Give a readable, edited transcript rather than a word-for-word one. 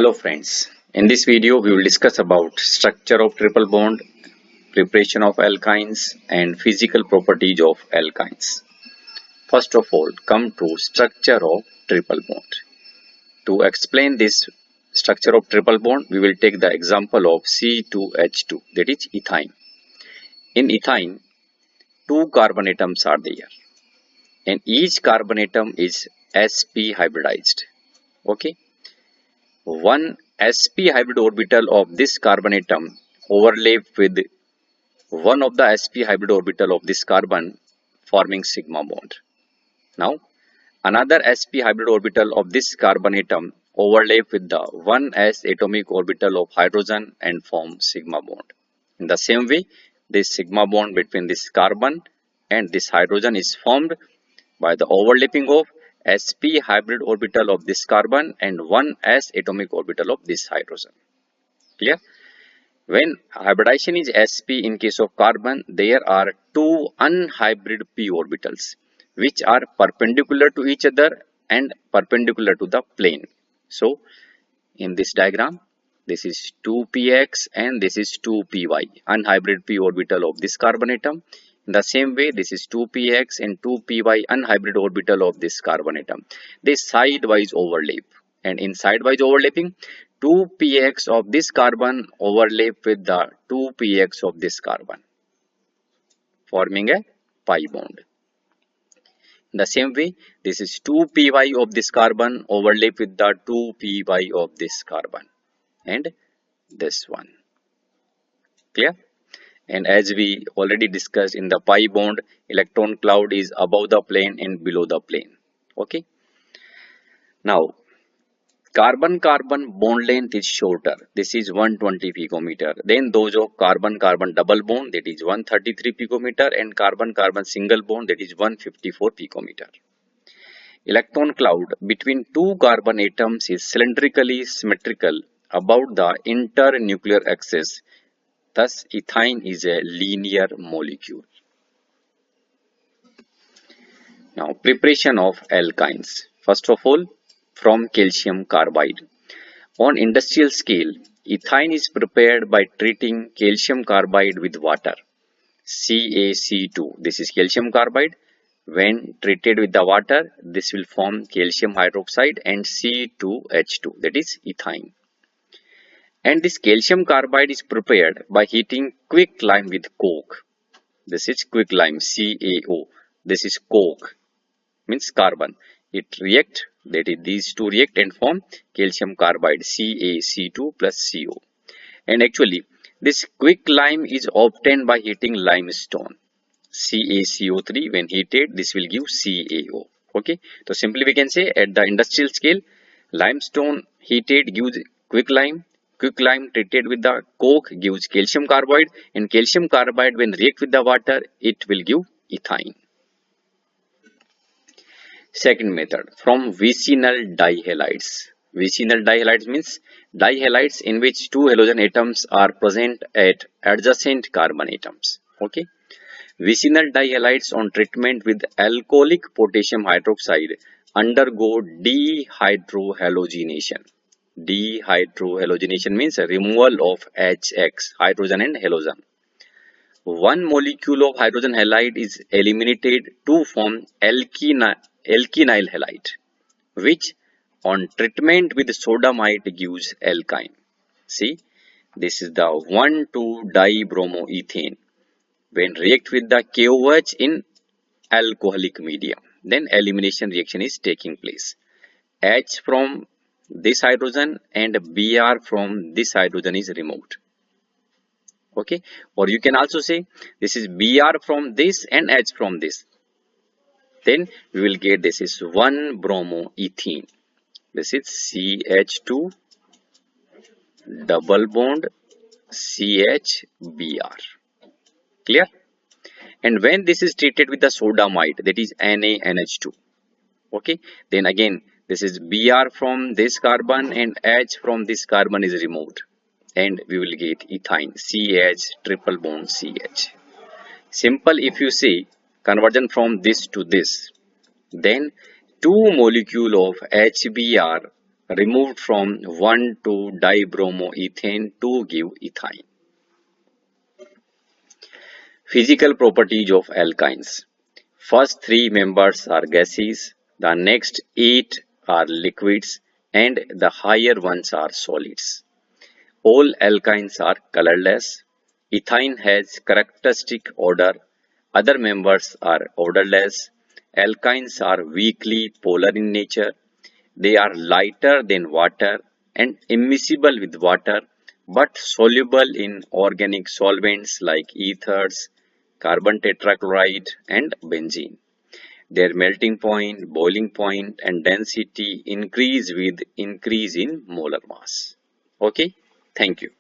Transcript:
Hello friends, in this video we will discuss about structure of triple bond, preparation of alkynes and physical properties of alkynes. First of all, come to structure of triple bond. To explain this structure of triple bond, we will take the example of C2H2, that is ethine. In ethine, two carbon atoms are there and each carbon atom is sp hybridized. Okay. One sp hybrid orbital of this carbon atom overlap with one of the sp hybrid orbital of this carbon, forming sigma bond. Now another sp hybrid orbital of this carbon atom overlap with the 1s atomic orbital of hydrogen and form sigma bond. In the same way, this sigma bond between this carbon and this hydrogen is formed by the overlapping of sp hybrid orbital of this carbon and 1s atomic orbital of this hydrogen. Clear? When hybridization is sp in case of carbon, there are two unhybrid p orbitals which are perpendicular to each other and perpendicular to the plane. So in this diagram, this is 2px and this is 2py, unhybrid p orbital of this carbon atom. In the same way, this is 2px and 2py, unhybrid orbital of this carbon atom. They sidewise overlap, and in sidewise overlapping, 2px of this carbon overlap with the 2px of this carbon, forming a pi bond. In the same way, this is 2py of this carbon overlap with the 2py of this carbon and this one. Clear? And as we already discussed, in the pi bond, electron cloud is above the plane and below the plane. Okay. Now, carbon-carbon bond length is shorter. This is 120 picometer. Then those of carbon-carbon double bond, that is 133 picometer, and carbon-carbon single bond, that is 154 picometer. Electron cloud between two carbon atoms is cylindrically symmetrical about the internuclear axis. Thus, ethine is a linear molecule. Now, preparation of alkynes. First of all, from calcium carbide. On industrial scale, ethine is prepared by treating calcium carbide with water, CaC2. This is calcium carbide. When treated with the water, this will form calcium hydroxide and C2H2, that is ethine. And this calcium carbide is prepared by heating quicklime with coke. This is quicklime, CaO. This is coke, means carbon. It react, that is these two react and form calcium carbide, CaC2 plus CO. And actually, this quicklime is obtained by heating limestone, CaCO3. When heated, this will give CaO. Okay, so simply we can say at the industrial scale, limestone heated gives quicklime. Quicklime treated with the coke gives calcium carbide, and calcium carbide when react with the water, it will give ethine. Second method, from vicinal dihalides. Vicinal dihalides means dihalides in which two halogen atoms are present at adjacent carbon atoms. Okay. Vicinal dihalides on treatment with alcoholic potassium hydroxide undergo dehydrohalogenation. Dehydrohalogenation means removal of HX, hydrogen and halogen. One molecule of hydrogen halide is eliminated to form alkynyl halide, which on treatment with sodamite gives alkyne. See, this is the 1,2-dibromoethane. When react with the KOH in alcoholic medium, then elimination reaction is taking place. H from this hydrogen and Br from this hydrogen is removed. Okay, or you can also say this is Br from this and H from this. Then we will get this is 1-bromoethene. This is CH2 double bond CHBr. Clear? And when this is treated with the sodamite, that is NaNH2. Okay, then again this is Br from this carbon and H from this carbon is removed, and we will get ethine, CH triple bond CH. Simple if you see conversion from this to this, then two molecule of HBr removed from 1,2-dibromoethane to give ethyne. Physical properties of alkynes. First three members are gases, the next 8 are liquids, and the higher ones are solids. All alkynes are colorless. Ethyne has characteristic odor. Other members are odorless. Alkynes are weakly polar in nature. They are lighter than water and immiscible with water, but soluble in organic solvents like ethers, carbon tetrachloride, and benzene. Their melting point, boiling point, and density increase with increase in molar mass. Okay, thank you.